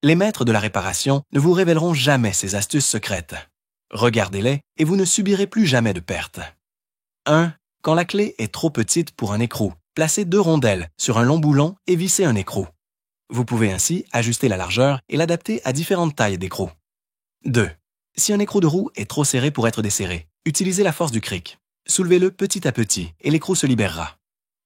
Les maîtres de la réparation ne vous révéleront jamais ces astuces secrètes. Regardez-les et vous ne subirez plus jamais de pertes. 1. Quand la clé est trop petite pour un écrou, placez 2 rondelles sur un long boulon et vissez un écrou. Vous pouvez ainsi ajuster la largeur et l'adapter à différentes tailles d'écrou. 2. Si un écrou de roue est trop serré pour être desserré, utilisez la force du cric. Soulevez-le petit à petit et l'écrou se libérera.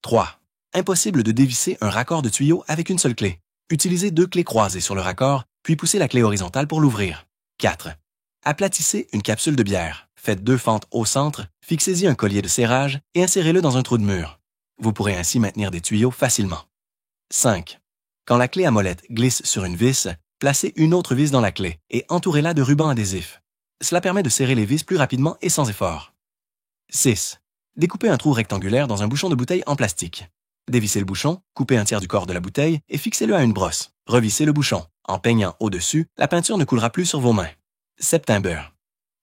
3. Impossible de dévisser un raccord de tuyau avec une seule clé. Utilisez 2 clés croisées sur le raccord, puis poussez la clé horizontale pour l'ouvrir. 4. Aplatissez une capsule de bière. Faites 2 fentes au centre, fixez-y un collier de serrage et insérez-le dans un trou de mur. Vous pourrez ainsi maintenir des tuyaux facilement. 5. Quand la clé à molette glisse sur une vis, placez une autre vis dans la clé et entourez-la de ruban adhésif. Cela permet de serrer les vis plus rapidement et sans effort. 6. Découpez un trou rectangulaire dans un bouchon de bouteille en plastique. Dévissez le bouchon, coupez un tiers du corps de la bouteille et fixez-le à une brosse. Revissez le bouchon. En peignant au-dessus, la peinture ne coulera plus sur vos mains. September.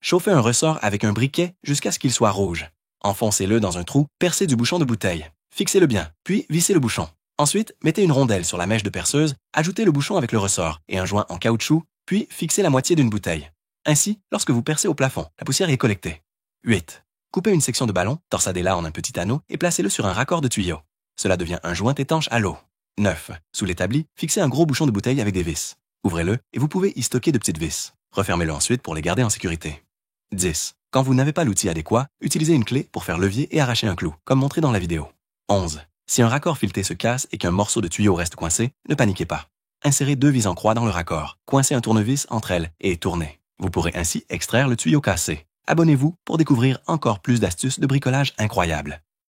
Chauffez un ressort avec un briquet jusqu'à ce qu'il soit rouge. Enfoncez-le dans un trou percé du bouchon de bouteille. Fixez-le bien, puis vissez le bouchon. Ensuite, mettez une rondelle sur la mèche de perceuse, ajoutez le bouchon avec le ressort et un joint en caoutchouc, puis fixez la moitié d'une bouteille. Ainsi, lorsque vous percez au plafond, la poussière est collectée. 8. Coupez une section de ballon, torsadez-la en un petit anneau et placez-le sur un raccord de tuyau. Cela devient un joint étanche à l'eau. 9. Sous l'établi, fixez un gros bouchon de bouteille avec des vis. Ouvrez-le et vous pouvez y stocker de petites vis. Refermez-le ensuite pour les garder en sécurité. 10. Quand vous n'avez pas l'outil adéquat, utilisez une clé pour faire levier et arracher un clou, comme montré dans la vidéo. 11. Si un raccord fileté se casse et qu'un morceau de tuyau reste coincé, ne paniquez pas. Insérez 2 vis en croix dans le raccord, coincez un tournevis entre elles et tournez. Vous pourrez ainsi extraire le tuyau cassé. Abonnez-vous pour découvrir encore plus d'astuces de bricolage incroyables.